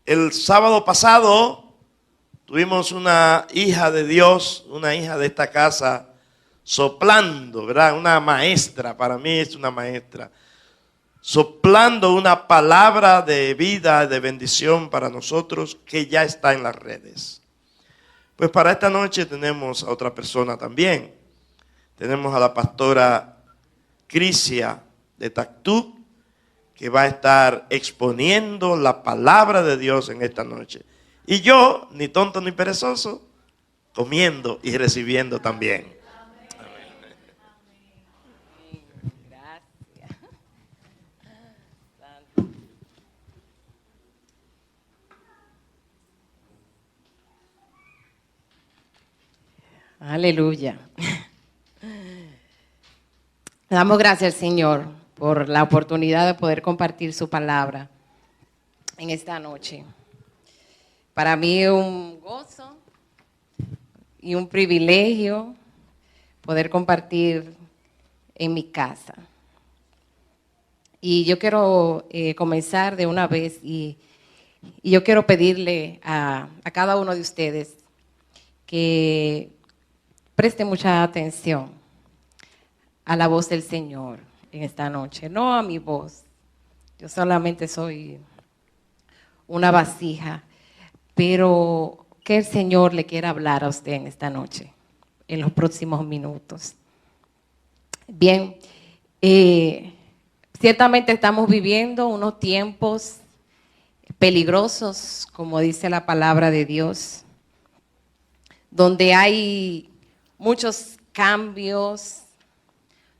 El sábado pasado tuvimos una hija de Dios, una hija de esta casa, soplando, ¿verdad? Una maestra, para mí es una maestra, soplando una palabra de vida, de bendición para nosotros que ya está en las redes. Pues para esta noche tenemos a otra persona también. Tenemos a la pastora Crisia de Tactú, que va a estar exponiendo la palabra de Dios en esta noche. Y yo, ni tonto ni perezoso, comiendo y recibiendo también. Amén. Gracias. Aleluya. Le damos gracias al Señor por la oportunidad de poder compartir su palabra en esta noche. Para mí es un gozo y un privilegio poder compartir en mi casa. Y yo quiero comenzar de una vez y yo quiero pedirle a cada uno de ustedes que preste mucha atención a la voz del Señor en esta noche, no a mi voz. Yo solamente soy una vasija, pero que el Señor le quiera hablar a usted en esta noche, en los próximos minutos. Bien, ciertamente estamos viviendo unos tiempos peligrosos, como dice la palabra de Dios, donde hay muchos cambios,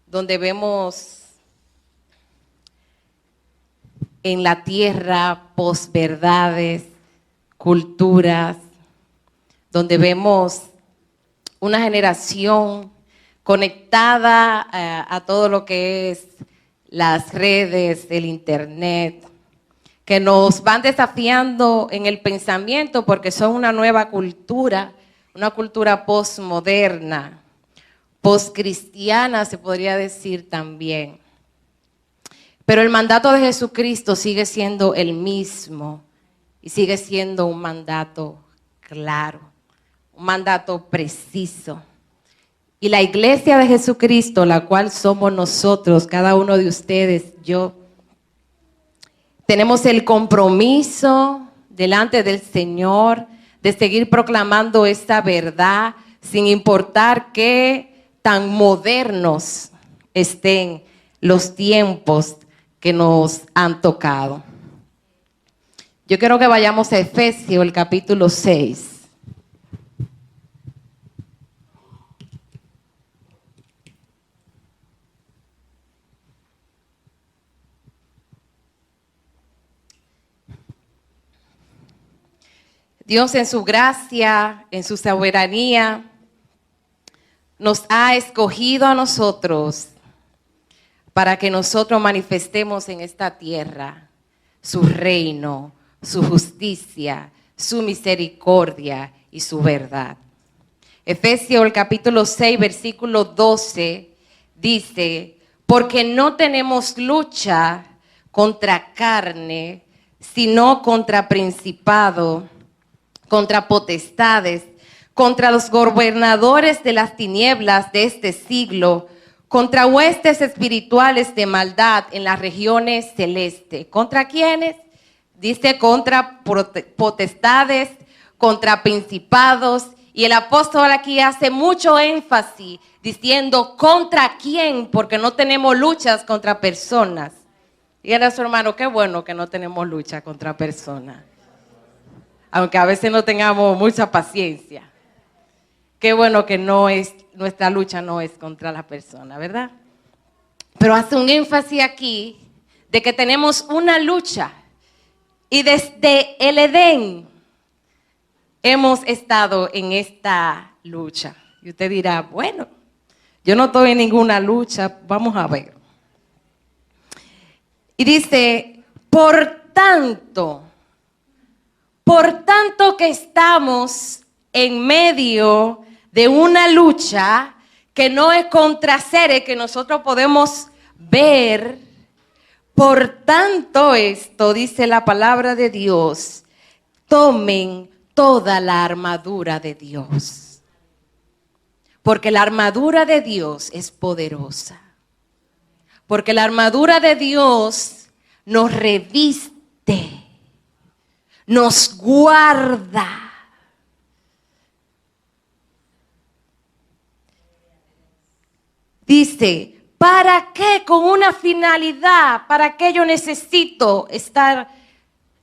donde vemos en la tierra posverdades, culturas, donde vemos una generación conectada a todo lo que es las redes, el internet, que nos van desafiando en el pensamiento porque son una nueva cultura, una cultura postmoderna, postcristiana se podría decir también. Pero el mandato de Jesucristo sigue siendo el mismo y sigue siendo un mandato claro, un mandato preciso. Y la iglesia de Jesucristo, la cual somos nosotros, cada uno de ustedes, yo, tenemos el compromiso delante del Señor de seguir proclamando esta verdad sin importar qué tan modernos estén los tiempos que nos han tocado. Yo quiero que vayamos a Efesios, el capítulo 6. Dios en su gracia, en su soberanía, nos ha escogido a nosotros para que nosotros manifestemos en esta tierra su reino, su justicia, su misericordia y su verdad. Efesios el capítulo 6, versículo 12 dice: porque no tenemos lucha contra carne, sino contra principado, contra potestades, contra los gobernadores de las tinieblas de este siglo, contra huestes espirituales de maldad en las regiones celestes. ¿Contra quiénes? Dice contra potestades, contra principados. Y el apóstol aquí hace mucho énfasis diciendo contra quién, porque no tenemos luchas contra personas. Díganle a su hermano, qué bueno que no tenemos lucha contra personas. Aunque a veces no tengamos mucha paciencia. Qué bueno que nuestra lucha no es contra la persona, ¿verdad? Pero hace un énfasis aquí de que tenemos una lucha Y desde el Edén hemos estado en esta lucha. Y usted dirá, bueno, yo no estoy en ninguna lucha, vamos a ver. Y dice, por tanto que estamos en medio de una lucha que no es contra seres que nosotros podemos ver, por tanto esto, dice la palabra de Dios, tomen toda la armadura de Dios. Porque la armadura de Dios es poderosa. Porque la armadura de Dios nos reviste, nos guarda. Dice, ¿para qué? Con una finalidad, ¿para qué yo necesito estar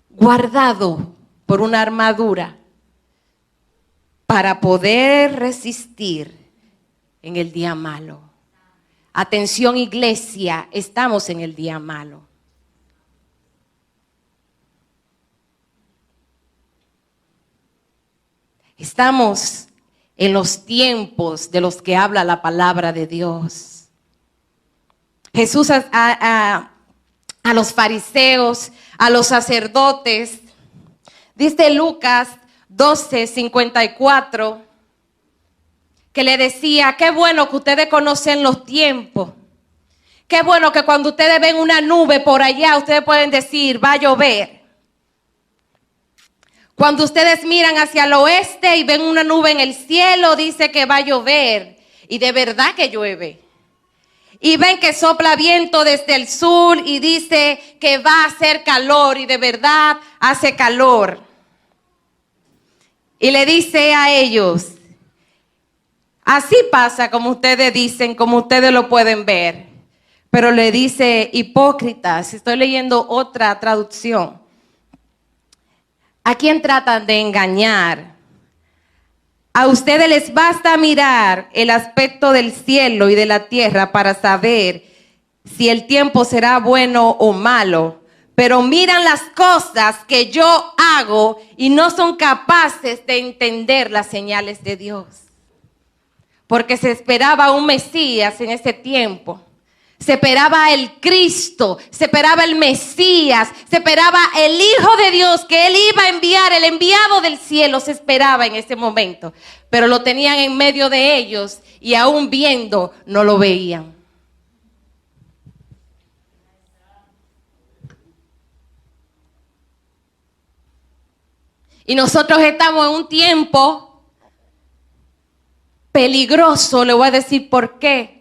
guardado por una armadura? Para poder resistir en el día malo. Atención, iglesia, estamos en el día malo. Estamos en los tiempos de los que habla la palabra de Dios. Jesús a los fariseos, a los sacerdotes, dice Lucas 12:54, que le decía, qué bueno que ustedes conocen los tiempos. Qué bueno que cuando ustedes ven una nube por allá, ustedes pueden decir, va a llover. Cuando ustedes miran hacia el oeste y ven una nube en el cielo, dice que va a llover. Y de verdad que llueve. Y ven que sopla viento desde el sur y dice que va a hacer calor. Y de verdad hace calor. Y le dice a ellos, así pasa como ustedes dicen, como ustedes lo pueden ver. Pero le dice, hipócritas, estoy leyendo otra traducción. ¿A quién tratan de engañar? A ustedes les basta mirar el aspecto del cielo y de la tierra para saber si el tiempo será bueno o malo. Pero miran las cosas que yo hago y no son capaces de entender las señales de Dios. Porque se esperaba un Mesías en ese tiempo. Se esperaba el Cristo, se esperaba el Mesías, se esperaba el Hijo de Dios que Él iba a enviar, el enviado del cielo, se esperaba en ese momento. Pero lo tenían en medio de ellos y aún viendo no lo veían. Y nosotros estamos en un tiempo peligroso, le voy a decir por qué.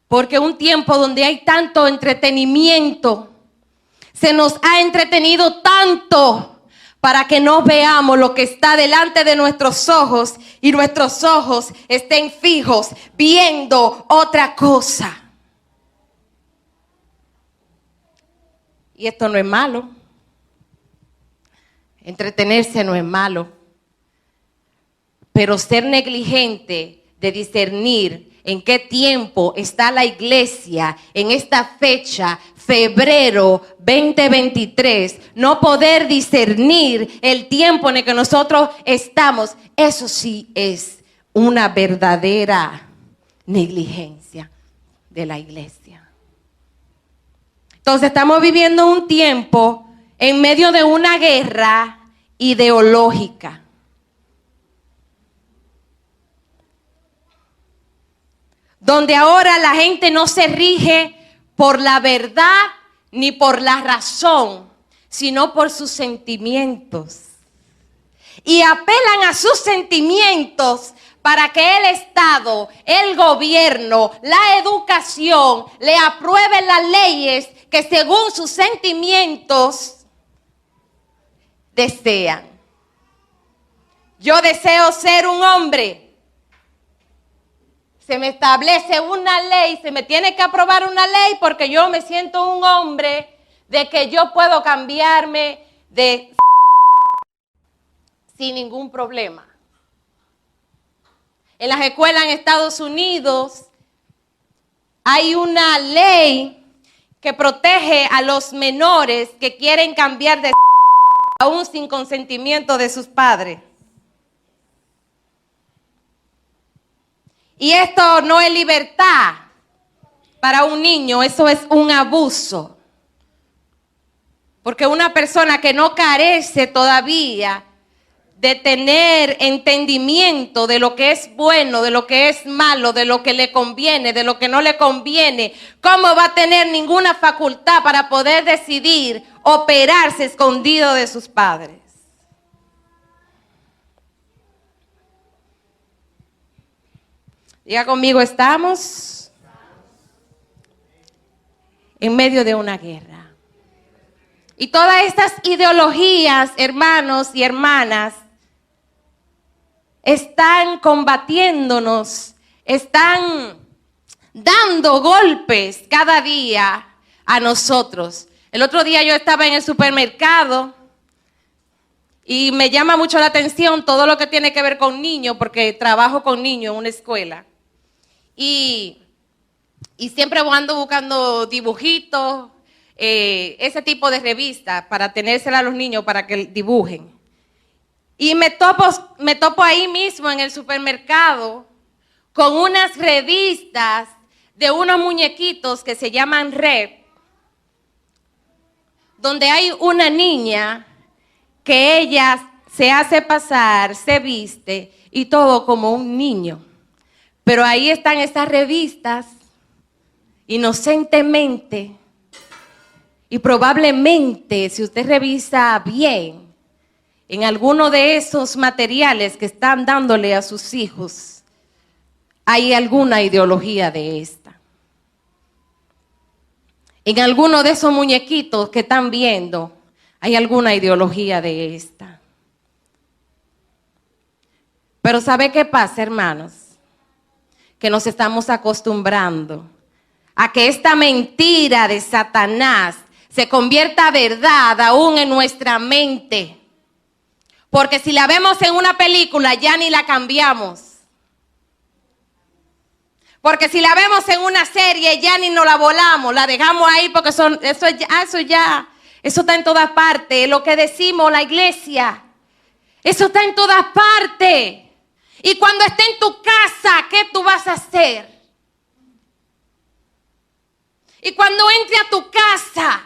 Porque un tiempo donde hay tanto entretenimiento, se nos ha entretenido tanto para que no veamos lo que está delante de nuestros ojos y nuestros ojos estén fijos viendo otra cosa. Y esto no es malo. Entretenerse no es malo. Pero ser negligente de discernir en qué tiempo está la iglesia en esta fecha, febrero 2023, no poder discernir el tiempo en el que nosotros estamos, eso sí es una verdadera negligencia de la iglesia. Entonces estamos viviendo un tiempo en medio de una guerra ideológica. Donde ahora la gente no se rige por la verdad ni por la razón, sino por sus sentimientos. Y apelan a sus sentimientos para que el Estado, el gobierno, la educación le aprueben las leyes que según sus sentimientos desean. Yo deseo ser un hombre. Se me establece una ley, se me tiene que aprobar una ley porque yo me siento un hombre de que yo puedo cambiarme de sin ningún problema. En las escuelas en Estados Unidos hay una ley que protege a los menores que quieren cambiar de aún sin consentimiento de sus padres. Y esto no es libertad para un niño, eso es un abuso. Porque una persona que no carece todavía de tener entendimiento de lo que es bueno, de lo que es malo, de lo que le conviene, de lo que no le conviene, ¿cómo va a tener ninguna facultad para poder decidir operarse escondido de sus padres? Diga conmigo, estamos en medio de una guerra. Y todas estas ideologías, hermanos y hermanas, están combatiéndonos, están dando golpes cada día a nosotros. El otro día yo estaba en el supermercado y me llama mucho la atención todo lo que tiene que ver con niños, porque trabajo con niños en una escuela. Y siempre ando buscando dibujitos, ese tipo de revistas para tenérselas a los niños para que dibujen. Y me topo ahí mismo en el supermercado con unas revistas de unos muñequitos que se llaman Red, donde hay una niña que ella se hace pasar, se viste y todo como un niño. Pero ahí están estas revistas inocentemente y probablemente si usted revisa bien, en alguno de esos materiales que están dándole a sus hijos, hay alguna ideología de esta. En alguno de esos muñequitos que están viendo, hay alguna ideología de esta. Pero ¿sabe qué pasa, hermanos? Que nos estamos acostumbrando a que esta mentira de Satanás se convierta verdad aún en nuestra mente. Porque si la vemos en una película, ya ni la cambiamos. Porque si la vemos en una serie, ya ni nos la volamos, la dejamos ahí porque eso está en todas partes. Lo que decimos, la iglesia, eso está en todas partes. Y cuando esté en tu casa, ¿qué tú vas a hacer? Y cuando entre a tu casa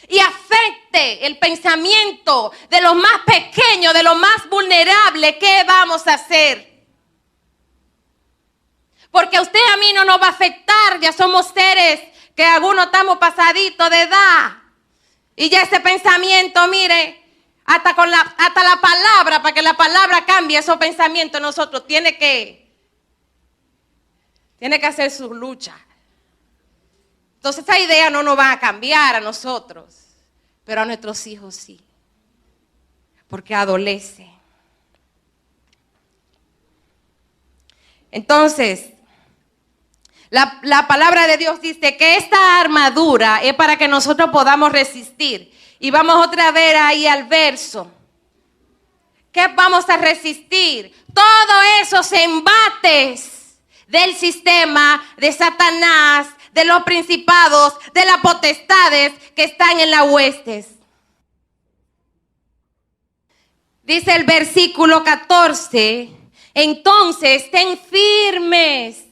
y afecte el pensamiento de los más pequeños, de los más vulnerables, ¿qué vamos a hacer? Porque a usted y a mí no nos va a afectar, ya somos seres que algunos estamos pasaditos de edad. Y ya ese pensamiento, mire, hasta la palabra, para que la palabra cambie esos pensamientos, nosotros tiene que hacer su lucha. Entonces esa idea no nos va a cambiar a nosotros, pero a nuestros hijos sí, porque adolece. Entonces, la palabra de Dios dice que esta armadura es para que nosotros podamos resistir. Y vamos otra vez ahí al verso. ¿Qué vamos a resistir? Todos esos embates del sistema, de Satanás, de los principados, de las potestades que están en las huestes. Dice el versículo 14, entonces estén firmes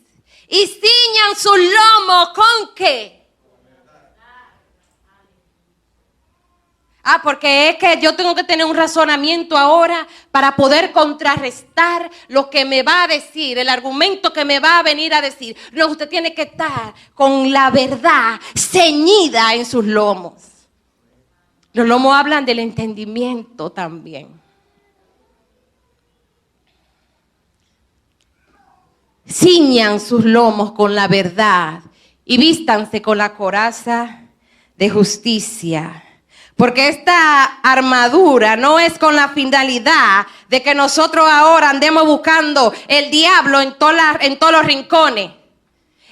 y ciñan su lomo ¿con qué? Porque es que yo tengo que tener un razonamiento ahora para poder contrarrestar lo que me va a decir, el argumento que me va a venir a decir. No, usted tiene que estar con la verdad ceñida en sus lomos. Los lomos hablan del entendimiento también. Ciñan sus lomos con la verdad y vístanse con la coraza de justicia. Porque esta armadura no es con la finalidad de que nosotros ahora andemos buscando el diablo en todos los rincones.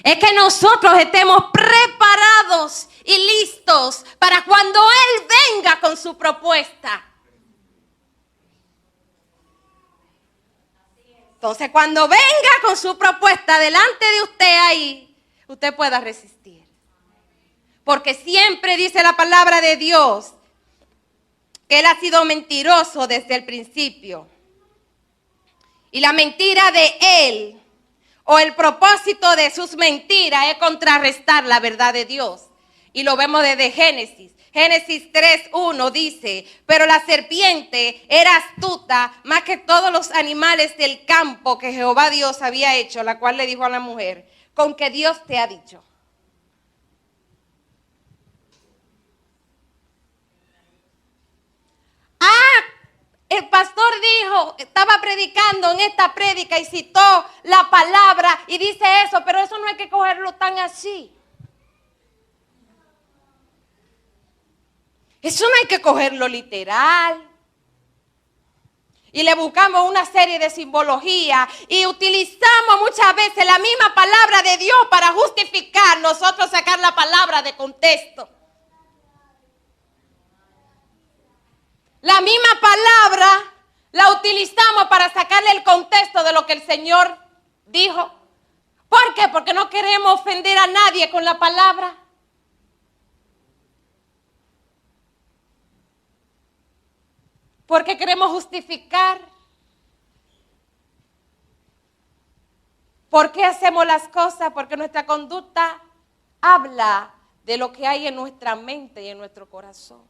Es que nosotros estemos preparados y listos para cuando Él venga con su propuesta. Entonces, cuando venga con su propuesta delante de usted ahí, usted pueda resistir. Porque siempre dice la palabra de Dios que él ha sido mentiroso desde el principio. Y la mentira de él, o el propósito de sus mentiras, es contrarrestar la verdad de Dios. Y lo vemos desde Génesis. Génesis 3:1 dice: pero la serpiente era astuta más que todos los animales del campo que Jehová Dios había hecho, la cual le dijo a la mujer: con que Dios te ha dicho. El pastor dijo, estaba predicando en esta prédica y citó la palabra y dice eso, pero eso no hay que cogerlo tan así. Eso no hay que cogerlo literal. Y le buscamos una serie de simbología y utilizamos muchas veces la misma palabra de Dios para justificar nosotros sacar la palabra de contexto. La misma palabra la utilizamos para sacarle el contexto de lo que el Señor dijo. ¿Por qué? Porque no queremos ofender a nadie con la palabra. Porque queremos justificar. ¿Por qué hacemos las cosas? Porque nuestra conducta habla de lo que hay en nuestra mente y en nuestro corazón.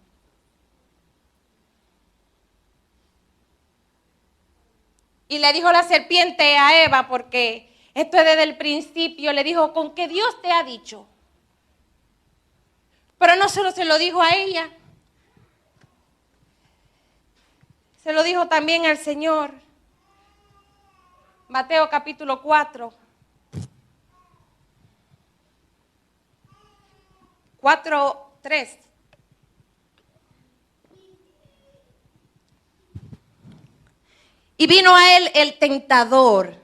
Y le dijo la serpiente a Eva, porque esto es desde el principio, le dijo: con que Dios te ha dicho. Pero no solo se lo dijo a ella, se lo dijo también al Señor. Mateo capítulo 4. 4:3. Y vino a él el tentador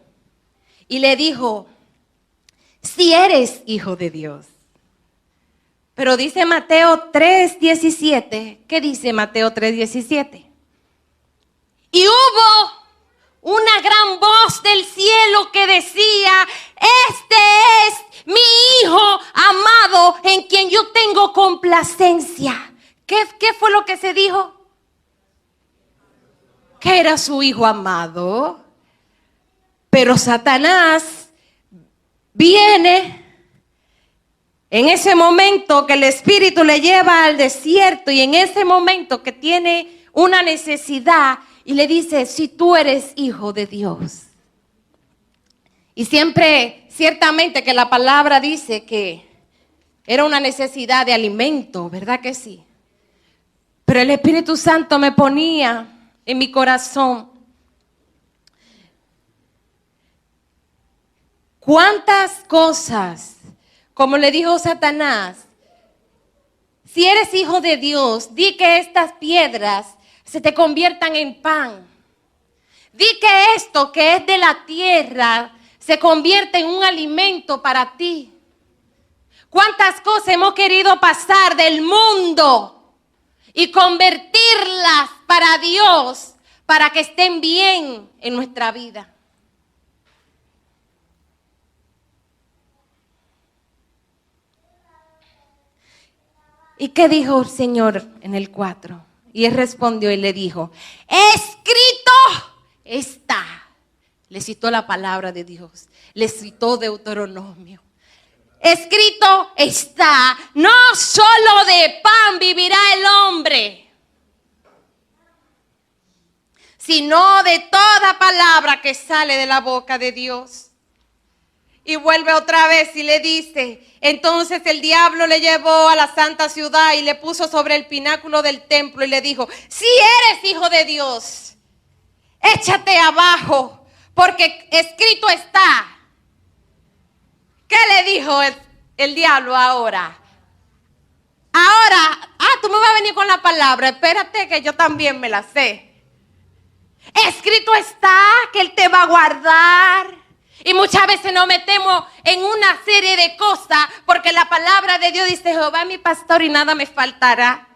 y le dijo: si eres hijo de Dios. Pero dice Mateo 3:17. ¿Qué dice Mateo 3:17? Y hubo una gran voz del cielo que decía: este es mi hijo amado en quien yo tengo complacencia. ¿Qué fue lo que se dijo? Que era su hijo amado. Pero Satanás viene en ese momento que el Espíritu le lleva al desierto y en ese momento que tiene una necesidad y le dice: si tú eres hijo de Dios. Y siempre, ciertamente que la palabra dice que era una necesidad de alimento, ¿verdad que sí? Pero el Espíritu Santo me ponía en mi corazón cuántas cosas, como le dijo Satanás: si eres hijo de Dios, di que estas piedras se te conviertan en pan. Di que esto que es de la tierra se convierte en un alimento para ti. ¿Cuántas cosas hemos querido pasar del mundo y convertirlas para Dios, para que estén bien en nuestra vida? ¿Y qué dijo el Señor en el 4? Y él respondió y le dijo: escrito está. Le citó la palabra de Dios, le citó Deuteronomio. Escrito está: no solo de pan vivirá el hombre, sino de toda palabra que sale de la boca de Dios. Y vuelve otra vez y le dice: entonces el diablo le llevó a la santa ciudad y le puso sobre el pináculo del templo y le dijo: si eres hijo de Dios, échate abajo, porque escrito está. ¿Qué le dijo el diablo ahora? Ahora, tú me vas a venir con la palabra, espérate que yo también me la sé. Escrito está que Él te va a guardar. Y muchas veces nos metemos en una serie de cosas porque la palabra de Dios dice: Jehová es mi pastor y nada me faltará.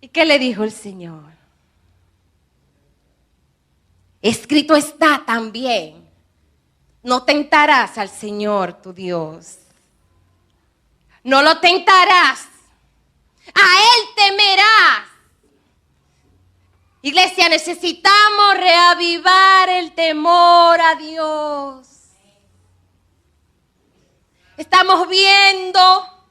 ¿Y qué le dijo el Señor? Escrito está también: no tentarás al Señor tu Dios. No lo tentarás. A Él temerás. Iglesia, necesitamos reavivar el temor a Dios. Estamos viendo,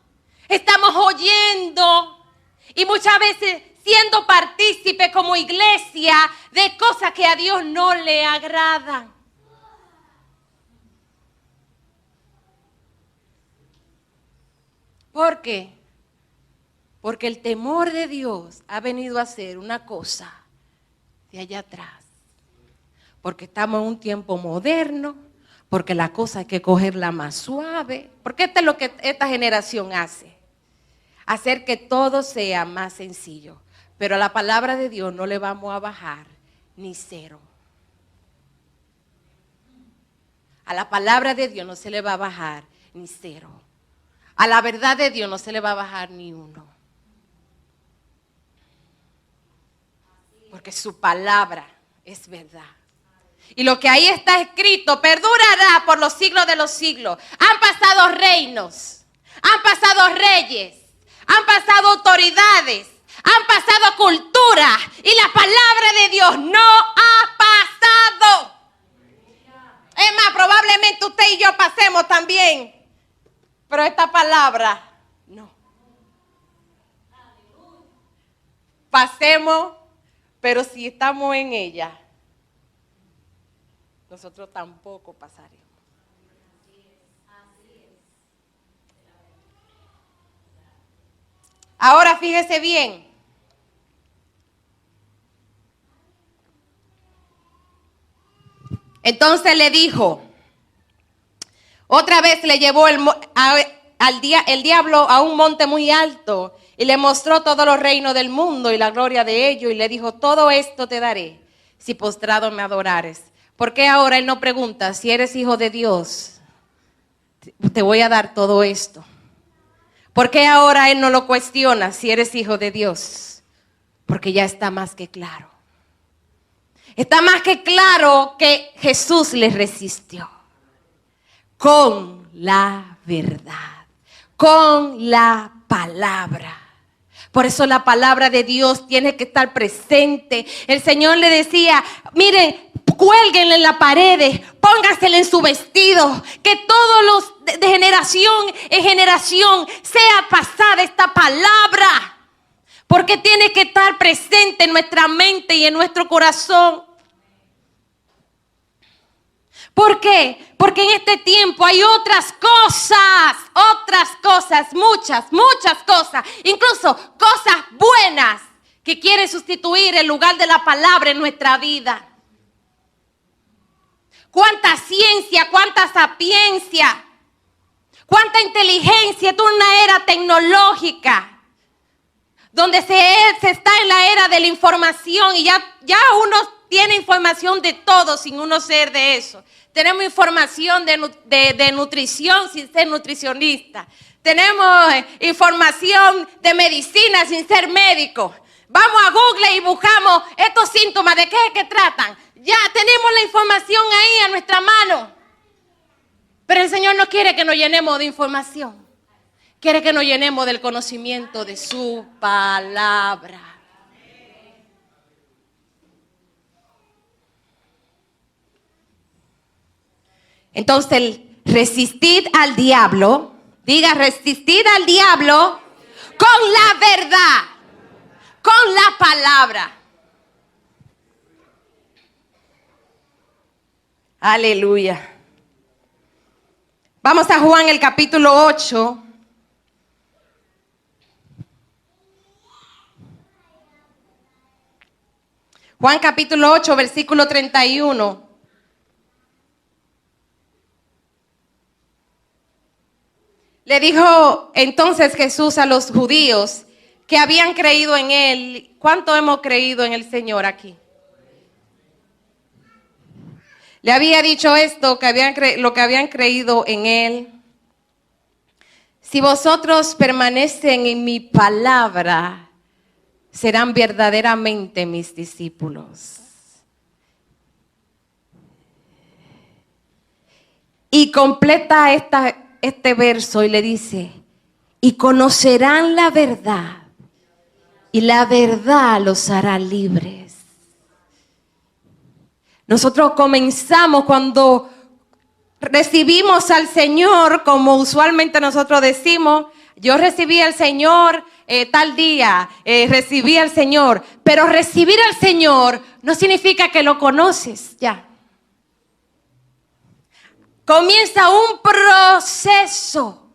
estamos oyendo y muchas veces siendo partícipe como iglesia de cosas que a Dios no le agradan. ¿Por qué? Porque el temor de Dios ha venido a ser una cosa de allá atrás. Porque estamos en un tiempo moderno, porque la cosa hay que cogerla más suave. Porque esto es lo que esta generación hace. Hacer que todo sea más sencillo. Pero a la palabra de Dios no le vamos a bajar ni cero. A la palabra de Dios no se le va a bajar ni cero. A la verdad de Dios no se le va a bajar ni uno. Porque su palabra es verdad. Y lo que ahí está escrito perdurará por los siglos de los siglos. Han pasado reinos, han pasado reyes, han pasado autoridades, han pasado culturas y la palabra de Dios no ha pasado. Es más, probablemente usted y yo pasemos también, pero esta palabra no. Pasemos, pero si estamos en ella, nosotros tampoco pasaremos. Ahora fíjese bien. Entonces le dijo, otra vez le llevó el diablo a un monte muy alto y le mostró todos los reinos del mundo y la gloria de ellos y le dijo, todo esto te daré si postrado me adorares. ¿Por qué ahora él no pregunta si eres hijo de Dios? Te voy a dar todo esto. ¿Por qué ahora él no lo cuestiona si eres hijo de Dios? Porque ya está más que claro. Está más que claro que Jesús le resistió. Con la verdad. Con la palabra. Por eso la palabra de Dios tiene que estar presente. El Señor le decía, miren, cuélguenle en la pared, póngasele en su vestido, que todos los de generación en generación sea pasada esta palabra, porque tiene que estar presente en nuestra mente y en nuestro corazón. ¿Por qué? Porque en este tiempo hay otras cosas, muchas cosas, incluso cosas buenas que quieren sustituir el lugar de la palabra en nuestra vida. Cuánta ciencia, cuánta sapiencia, cuánta inteligencia. Esto es una era tecnológica donde se está en la era de la información y ya uno tiene información de todo sin uno ser de eso. Tenemos información de nutrición sin ser nutricionista. Tenemos información de medicina sin ser médico. Vamos a Google y buscamos estos síntomas, ¿de qué es que tratan? Ya tenemos la información ahí a nuestra mano. Pero el Señor no quiere que nos llenemos de información. Quiere que nos llenemos del conocimiento de su palabra. Entonces, resistid al diablo. Diga, resistid al diablo con la verdad, con la palabra. Aleluya. Vamos a Juan el capítulo 8. Juan capítulo 8, versículo 31. Le dijo entonces Jesús a los judíos que habían creído en Él. ¿Cuánto hemos creído en el Señor aquí? Le había dicho esto, lo que habían creído en Él. Si vosotros permanecen en mi palabra, serán verdaderamente mis discípulos. Y completa este verso y le dice, y conocerán la verdad, y la verdad los hará libres. Nosotros comenzamos cuando recibimos al Señor, como usualmente nosotros decimos, yo recibí al Señor tal día, recibí al Señor. Pero recibir al Señor no significa que lo conoces ya. Comienza un proceso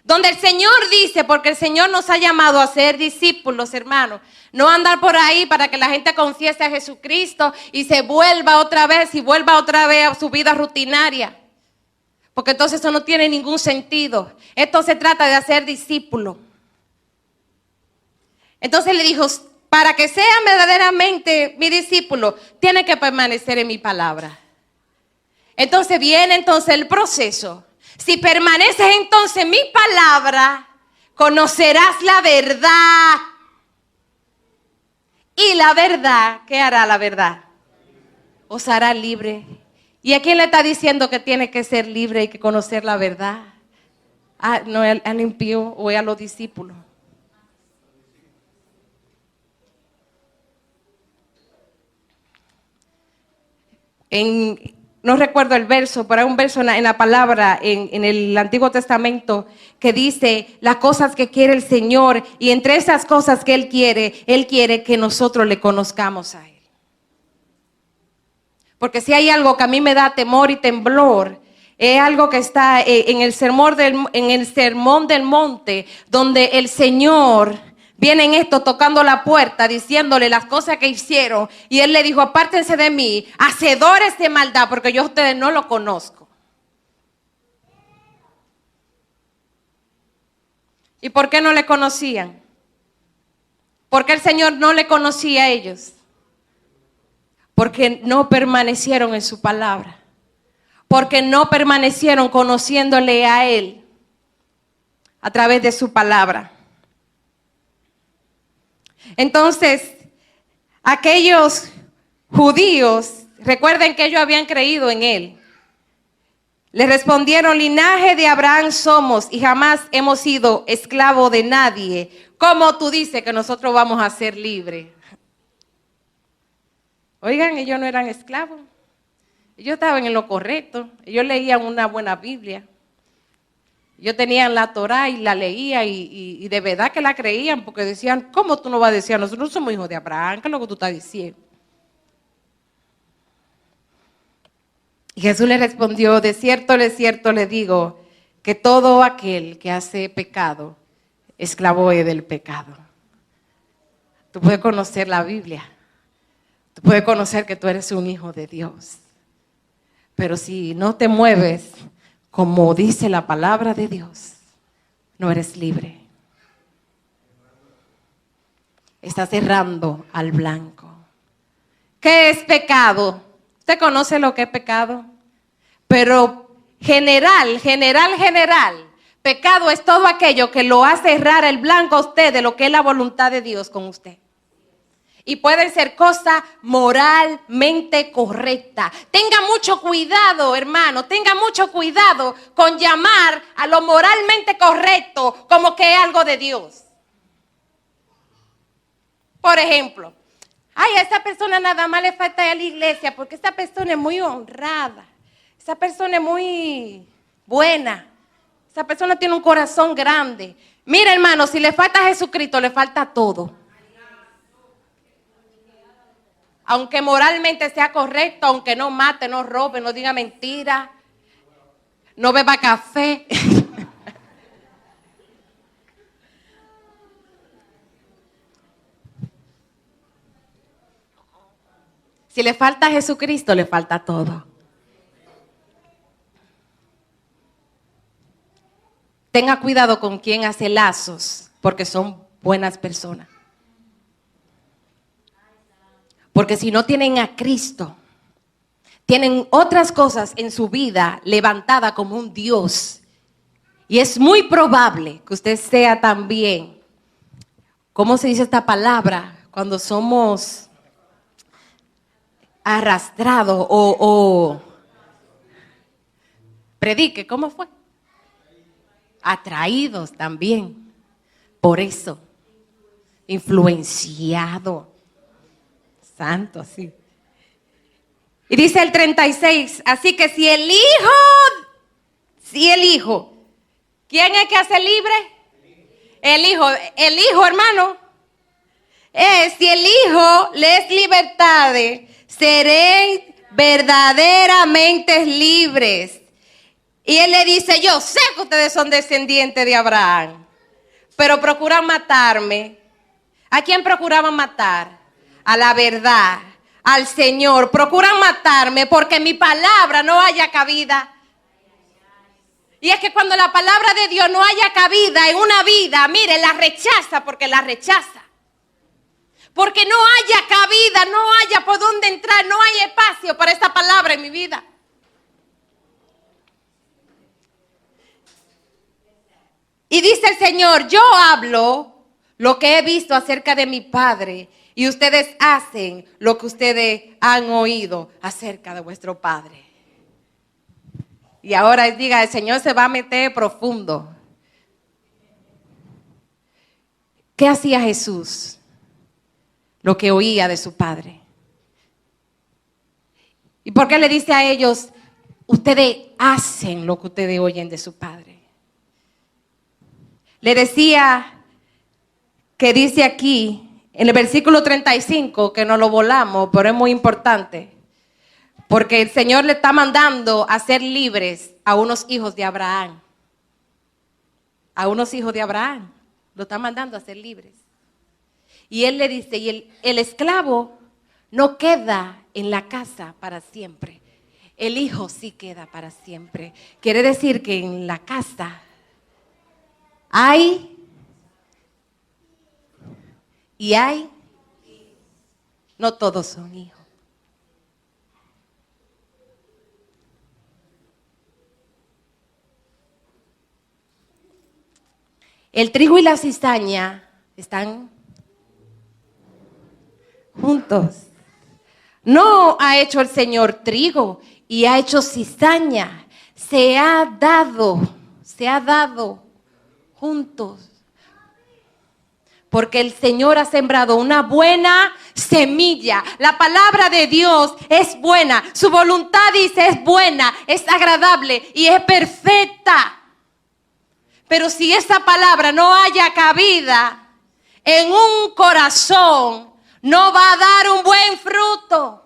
donde el Señor dice, porque el Señor nos ha llamado a ser discípulos, hermanos. No andar por ahí para que la gente confiese a Jesucristo y se vuelva otra vez a su vida rutinaria. Porque entonces eso no tiene ningún sentido. Esto se trata de hacer discípulos. Entonces le dijo, para que sean verdaderamente mi discípulo, tienen que permanecer en mi palabra. Entonces viene el proceso. Si permaneces entonces en mi palabra, conocerás la verdad. Y la verdad, ¿qué hará la verdad? Os hará libre. ¿Y a quién le está diciendo que tiene que ser libre y que conocer la verdad? No, al impío o a los discípulos. No recuerdo el verso, pero hay un verso en la palabra, en el Antiguo Testamento, que dice las cosas que quiere el Señor, y entre esas cosas que Él quiere que nosotros le conozcamos a Él. Porque si hay algo que a mí me da temor y temblor, es algo que está en el sermón del monte, donde el Señor viene en esto tocando la puerta, diciéndole las cosas que hicieron. Y Él le dijo, apártense de mí, hacedores de maldad, porque yo a ustedes no lo conozco. ¿Y por qué no le conocían? ¿Por qué el Señor no le conocía a ellos? Porque no permanecieron en su palabra. Porque no permanecieron conociéndole a Él a través de su palabra. Entonces, aquellos judíos, recuerden que ellos habían creído en Él. Le respondieron, linaje de Abraham somos y jamás hemos sido esclavos de nadie. ¿Cómo tú dices que nosotros vamos a ser libres? Oigan, ellos no eran esclavos. Ellos estaban en lo correcto. Ellos leían una buena Biblia. Ellos tenían la Torá y la leían y de verdad que la creían, porque decían, ¿cómo tú no vas a decir? Nosotros no somos hijos de Abraham, ¿qué es lo que tú estás diciendo? Y Jesús le respondió, de cierto le digo, que todo aquel que hace pecado, esclavo es del pecado. Tú puedes conocer la Biblia. Tú puedes conocer que tú eres un hijo de Dios. Pero si no te mueves como dice la palabra de Dios, no eres libre. Estás errando al blanco. ¿Qué es pecado? ¿Usted conoce lo que es pecado? Pero general. Pecado es todo aquello que lo hace errar el blanco a usted de lo que es la voluntad de Dios con usted. Y pueden ser cosas moralmente correctas. Tenga mucho cuidado, hermano. Tenga mucho cuidado con llamar a lo moralmente correcto como que es algo de Dios. Por ejemplo, ay, a esa persona nada más le falta ir a la iglesia porque esa persona es muy honrada. Esa persona es muy buena. Esa persona tiene un corazón grande. Mira, hermano, si le falta a Jesucristo, le falta todo. Aunque moralmente sea correcto, aunque no mate, no robe, no diga mentira, no beba café. Si le falta a Jesucristo, le falta todo. Tenga cuidado con quien hace lazos, porque son buenas personas. Porque si no tienen a Cristo, tienen otras cosas en su vida levantada como un Dios. Y es muy probable que usted sea también, ¿cómo se dice esta palabra? Cuando somos arrastrados Predique, ¿cómo fue? Atraídos también. Por eso. Influenciado. Santo, así. Y dice el 36, así que si el Hijo, ¿quién es que hace libre? El Hijo, hermano. Si el Hijo les libertade, seréis verdaderamente libres. Y él le dice, yo sé que ustedes son descendientes de Abraham, pero procuran matarme. ¿A quién procuraban matar? A la verdad, al Señor. Procuran matarme porque mi palabra no haya cabida. Y es que cuando la palabra de Dios no haya cabida en una vida, mire, la rechaza porque la rechaza. Porque no haya cabida, no haya por dónde entrar, no hay espacio para esta palabra en mi vida. Y dice el Señor, yo hablo lo que he visto acerca de mi Padre y ustedes hacen lo que ustedes han oído acerca de vuestro Padre. Y ahora diga, el Señor se va a meter profundo. ¿Qué hacía Jesús? Lo que oía de su Padre. ¿Y por qué le dice a ellos, ustedes hacen lo que ustedes oyen de su Padre? Le decía que dice aquí, en el versículo 35, que no lo volamos, pero es muy importante. Porque el Señor le está mandando a ser libres a unos hijos de Abraham. A unos hijos de Abraham. Lo está mandando a ser libres. Y él le dice, y el esclavo no queda en la casa para siempre. El hijo sí queda para siempre. Quiere decir que en la casa hay y hay. No todos son hijos. El trigo y la cizaña están juntos. No ha hecho el Señor trigo y ha hecho cizaña. Se ha dado juntos. Porque el Señor ha sembrado una buena semilla. La palabra de Dios es buena. Su voluntad dice es buena, es agradable y es perfecta. Pero si esa palabra no haya cabida en un corazón, no va a dar un buen fruto.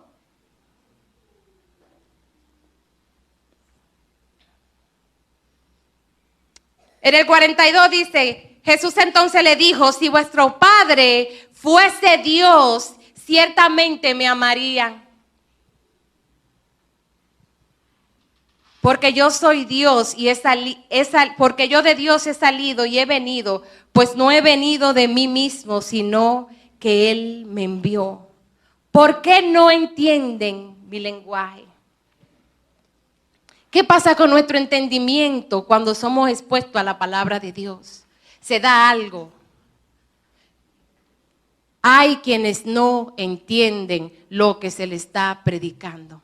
En el 42 dice, Jesús entonces le dijo, si vuestro Padre fuese Dios, ciertamente me amarían. Porque yo soy Dios y porque yo de Dios he salido y he venido, pues no he venido de mí mismo, sino que Él me envió. ¿Por qué no entienden mi lenguaje? ¿Qué pasa con nuestro entendimiento cuando somos expuestos a la palabra de Dios? Se da algo. Hay quienes no entienden lo que se les está predicando.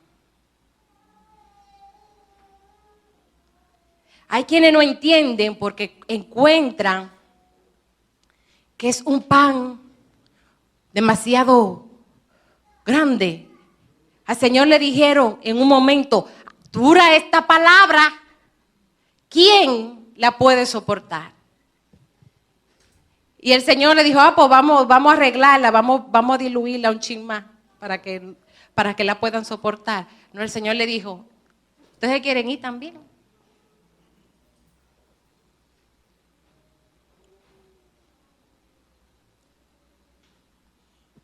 Hay quienes no entienden porque encuentran que es un pan demasiado grande. Al Señor le dijeron en un momento, dura esta palabra, ¿quién la puede soportar? Y el Señor le dijo, pues vamos a arreglarla, vamos a diluirla un chin más para que la puedan soportar. No, el Señor le dijo, ¿ustedes quieren ir también?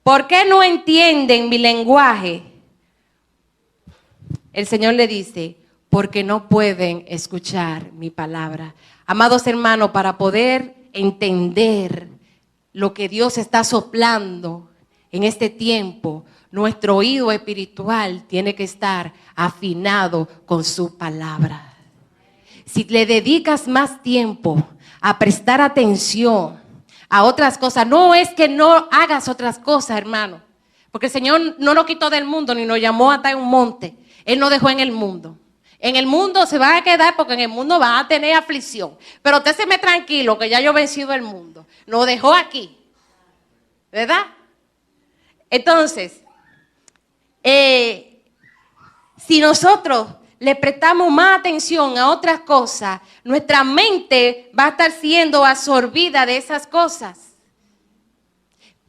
¿Por qué no entienden mi lenguaje? El Señor le dice, porque no pueden escuchar mi palabra. Amados hermanos, para poder entender lo que Dios está soplando en este tiempo, nuestro oído espiritual tiene que estar afinado con su palabra. Si le dedicas más tiempo a prestar atención a otras cosas, no es que no hagas otras cosas, hermano, porque el Señor no nos quitó del mundo ni nos llamó a estar en un monte. Él nos dejó en el mundo. En el mundo se van a quedar porque en el mundo van a tener aflicción. Pero usted se me tranquilo que ya yo he vencido el mundo. Nos dejó aquí. ¿Verdad? Entonces, si nosotros le prestamos más atención a otras cosas, nuestra mente va a estar siendo absorbida de esas cosas.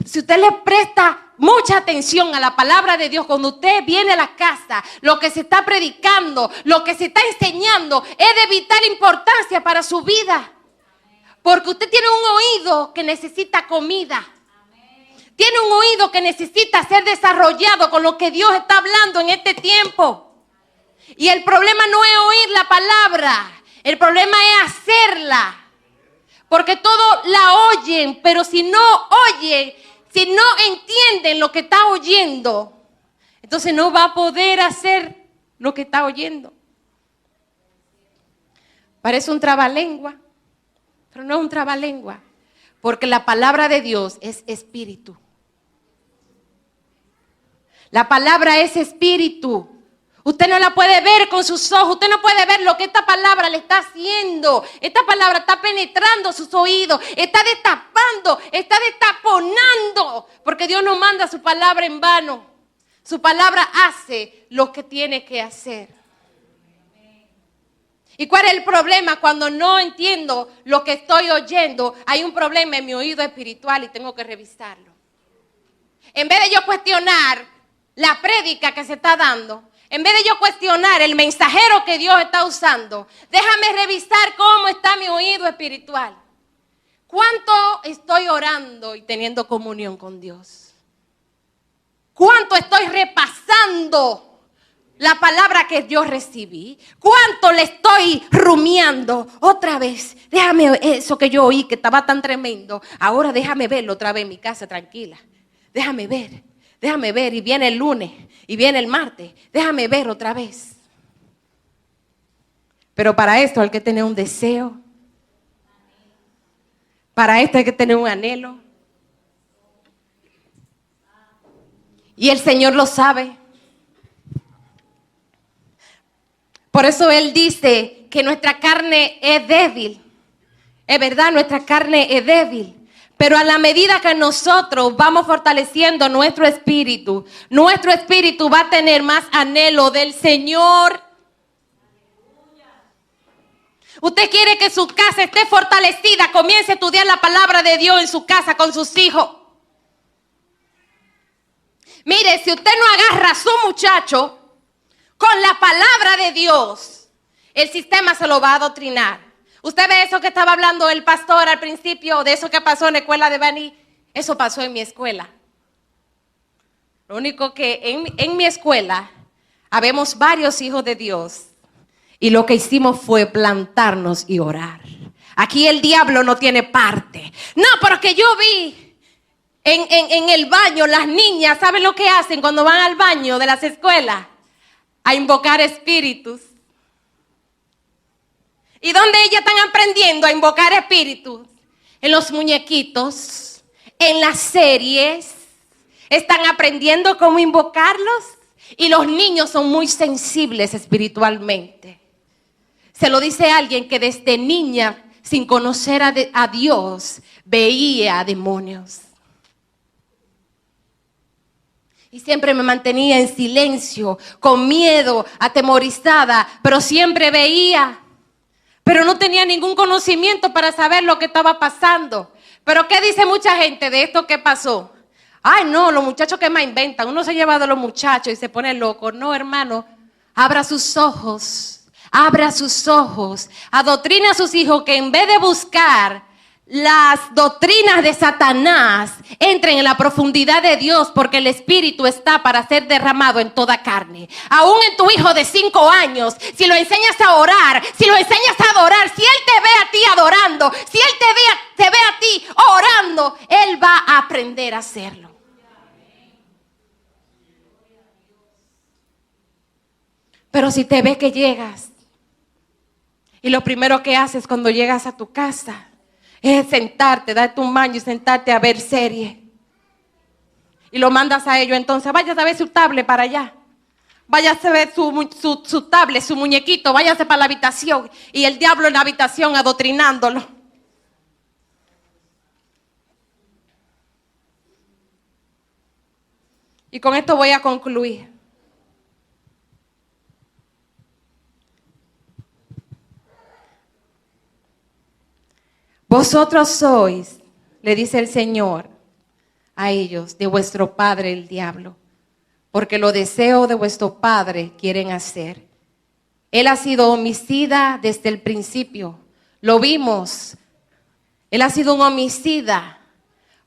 Si usted le presta mucha atención a la palabra de Dios, cuando usted viene a la casa, lo que se está predicando, lo que se está enseñando, es de vital importancia para su vida. Porque usted tiene un oído que necesita comida. Tiene un oído que necesita ser desarrollado con lo que Dios está hablando en este tiempo. Y el problema no es oír la palabra, el problema es hacerla. Porque todos la oyen, pero si no oyen, si no entienden lo que está oyendo, entonces no va a poder hacer lo que está oyendo. Parece un trabalengua, pero no es un trabalengua, porque la palabra de Dios es espíritu. La palabra es espíritu. Usted no la puede ver con sus ojos, usted no puede ver lo que esta palabra le está haciendo. Esta palabra está penetrando sus oídos, está destapando, está destaponando, porque Dios no manda su palabra en vano. Su palabra hace lo que tiene que hacer. ¿Y cuál es el problema? Cuando no entiendo lo que estoy oyendo, hay un problema en mi oído espiritual y tengo que revisarlo. En vez de yo cuestionar la prédica que se está dando, en vez de yo cuestionar el mensajero que Dios está usando, déjame revisar cómo está mi oído espiritual. ¿Cuánto estoy orando y teniendo comunión con Dios? ¿Cuánto estoy repasando la palabra que yo recibí? ¿Cuánto le estoy rumiando otra vez? Déjame eso que yo oí que estaba tan tremendo. Ahora déjame verlo otra vez en mi casa tranquila. Déjame ver. Y viene el lunes, y viene el martes. Déjame ver otra vez. Pero para esto hay que tener un deseo. Para esto hay que tener un anhelo. Y el Señor lo sabe. Por eso Él dice que nuestra carne es débil. Es verdad, nuestra carne es débil. Pero a la medida que nosotros vamos fortaleciendo nuestro espíritu va a tener más anhelo del Señor. Usted quiere que su casa esté fortalecida, comience a estudiar la palabra de Dios en su casa con sus hijos. Mire, si usted no agarra a su muchacho con la palabra de Dios, el sistema se lo va a adoctrinar. Usted ve eso que estaba hablando el pastor al principio, de eso que pasó en la escuela de Baní. Eso pasó en mi escuela. Lo único que en mi escuela habemos varios hijos de Dios. Y lo que hicimos fue plantarnos y orar. Aquí el diablo no tiene parte. No, pero que yo vi en el baño, las niñas, ¿saben lo que hacen cuando van al baño de las escuelas? A invocar espíritus. ¿Y dónde ellas están aprendiendo a invocar espíritus? En los muñequitos, en las series. Están aprendiendo cómo invocarlos. Y los niños son muy sensibles espiritualmente. Se lo dice alguien que desde niña, sin conocer a Dios, veía demonios. Y siempre me mantenía en silencio, con miedo, atemorizada, pero siempre veía. Pero no tenía ningún conocimiento para saber lo que estaba pasando. Pero ¿qué dice mucha gente de esto que pasó? Ay, no, los muchachos que más inventan. Uno se lleva de los muchachos y se pone loco. No, hermano, abra sus ojos. Abra sus ojos. Adoctrina a sus hijos que en vez de buscar las doctrinas de Satanás, entren en la profundidad de Dios, porque el Espíritu está para ser derramado en toda carne. Aún en tu hijo de 5 años, si lo enseñas a orar, si lo enseñas a adorar, si él te ve a ti adorando, si él te ve a ti orando, él va a aprender a hacerlo. Pero si te ve que llegas y lo primero que haces cuando llegas a tu casa es sentarte, darte un baño y sentarte a ver serie. Y lo mandas a ellos, entonces vayas a ver su tablet para allá. váyase a ver su tablet, su muñequito, váyase para la habitación. Y el diablo en la habitación adoctrinándolo. Y con esto voy a concluir. Vosotros sois, le dice el Señor a ellos, de vuestro padre el diablo, porque los deseos de vuestro padre quieren hacer. Él ha sido homicida desde el principio, lo vimos. Él ha sido un homicida,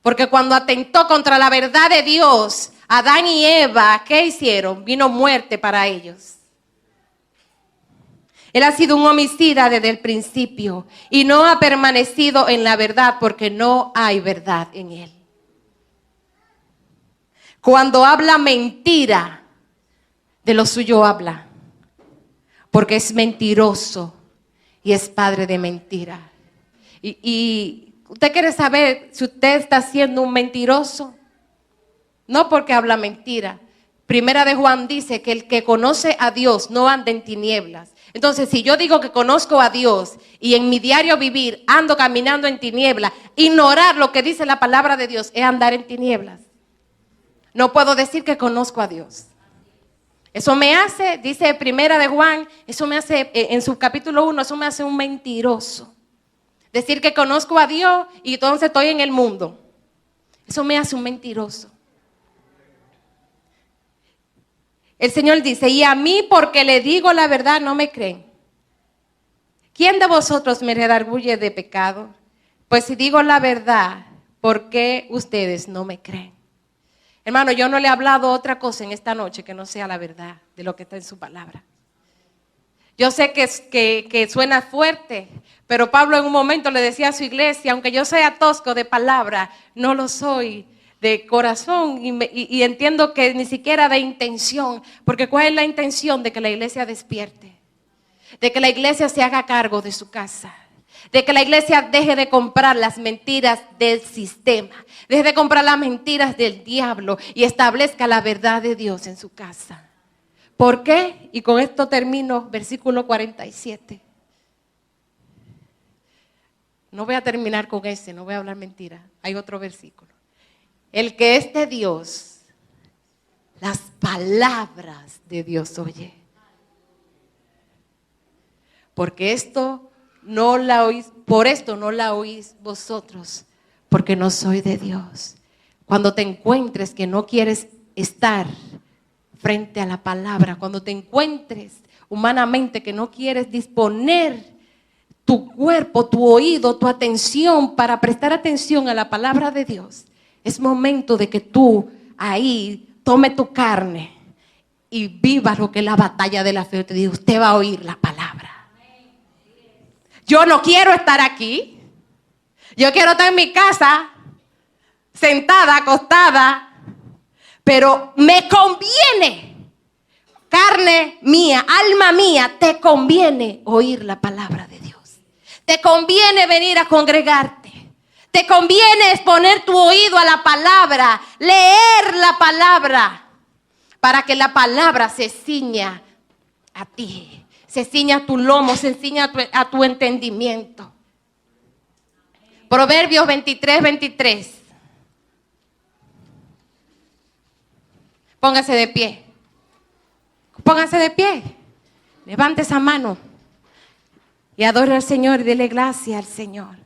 porque cuando atentó contra la verdad de Dios, Adán y Eva, ¿qué hicieron? Vino muerte para ellos. Él ha sido un homicida desde el principio y no ha permanecido en la verdad porque no hay verdad en él. Cuando habla mentira, de lo suyo habla, porque es mentiroso y es padre de mentira. Y usted quiere saber si usted está siendo un mentiroso, no porque habla mentira. Primera de Juan dice que el que conoce a Dios no anda en tinieblas. Entonces, si yo digo que conozco a Dios y en mi diario vivir ando caminando en tinieblas, ignorar lo que dice la palabra de Dios es andar en tinieblas. No puedo decir que conozco a Dios. Eso me hace, dice Primera de Juan, eso me hace, en su capítulo 1, eso me hace un mentiroso. Decir que conozco a Dios y entonces estoy en el mundo. Eso me hace un mentiroso. El Señor dice, y a mí porque le digo la verdad no me creen. ¿Quién de vosotros me redarguye de pecado? Pues si digo la verdad, ¿por qué ustedes no me creen? Hermano, yo no le he hablado otra cosa en esta noche que no sea la verdad de lo que está en su palabra. Yo sé que suena fuerte, pero Pablo en un momento le decía a su iglesia, aunque yo sea tosco de palabra, no lo soy de corazón y entiendo que ni siquiera de intención, porque ¿cuál es la intención? De que la iglesia despierte, de que la iglesia se haga cargo de su casa, de que la iglesia deje de comprar las mentiras del sistema, deje de comprar las mentiras del diablo y establezca la verdad de Dios en su casa. ¿Por qué? Y con esto termino, versículo 47. No voy a terminar con ese, no voy a hablar mentira, hay otro versículo. El que es de Dios, las palabras de Dios oye. Porque esto no la oís, por esto no la oís vosotros, porque no soy de Dios. Cuando te encuentres que no quieres estar frente a la palabra, cuando te encuentres humanamente que no quieres disponer tu cuerpo, tu oído, tu atención para prestar atención a la palabra de Dios, es momento de que tú ahí tome tu carne y viva lo que es la batalla de la fe. Te digo, usted va a oír la palabra. Yo no quiero estar aquí. Yo quiero estar en mi casa, sentada, acostada, pero me conviene, carne mía, alma mía, te conviene oír la palabra de Dios. Te conviene venir a congregarte. Te conviene exponer tu oído a la palabra, leer la palabra, para que la palabra se ciña a ti, se ciña a tu lomo, se ciña a tu entendimiento. Proverbios 23:23. Póngase de pie. Póngase de pie. Levante esa mano y adore al Señor y dele gracias al Señor.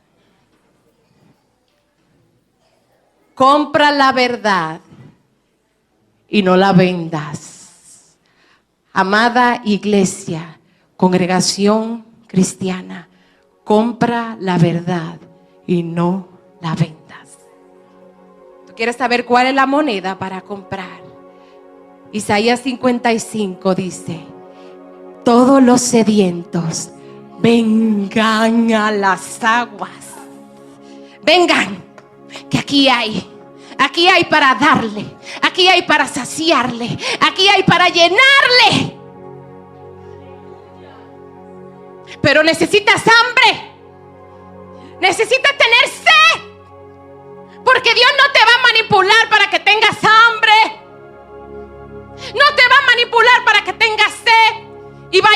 Compra la verdad y no la vendas. Amada iglesia, congregación cristiana, compra la verdad y no la vendas. ¿Tú quieres saber cuál es la moneda para comprar? Isaías 55 dice, todos los sedientos vengan a las aguas. Vengan. Que aquí hay para darle, aquí hay para saciarle, aquí hay para llenarle. Pero necesitas hambre, necesitas tener sed, porque Dios no te va a manipular para que tengas hambre, no te va a manipular para que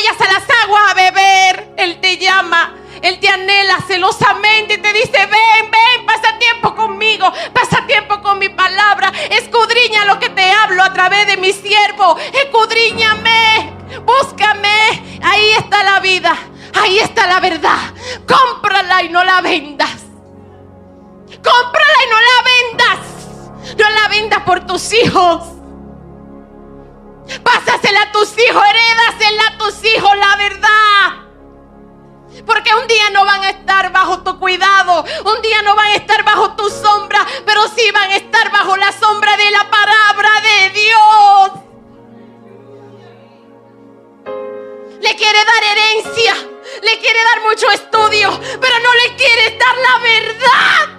vayas a las aguas a beber. Él te llama, Él te anhela celosamente y te dice: ven, ven, pasa tiempo conmigo, pasa tiempo con mi palabra. Escudriña lo que te hablo a través de mi siervo. Escudriñame, búscame. Ahí está la vida, ahí está la verdad. Cómprala y no la vendas. Cómprala y no la vendas. No la vendas por tus hijos. Pásasela a tus hijos, herédasela a tus hijos la verdad. Porque un día no van a estar bajo tu cuidado, un día no van a estar bajo tu sombra, pero sí van a estar bajo la sombra de la palabra de Dios. Le quiere dar herencia, le quiere dar mucho estudio, pero no le quiere dar la verdad.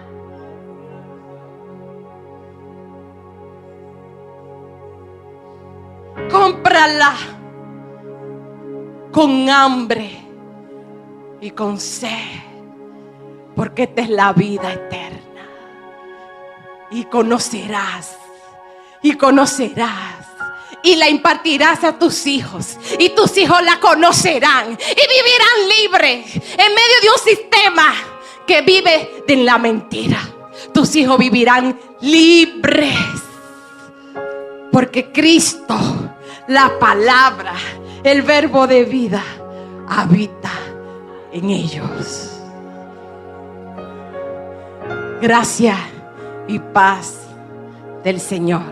Cómprala con hambre y con sed, porque esta es la vida eterna. Y conocerás, y la impartirás a tus hijos, y tus hijos la conocerán y vivirán libres en medio de un sistema que vive de la mentira. Tus hijos vivirán libres, porque Cristo, la palabra, el verbo de vida, habita en ellos. Gracia y paz del Señor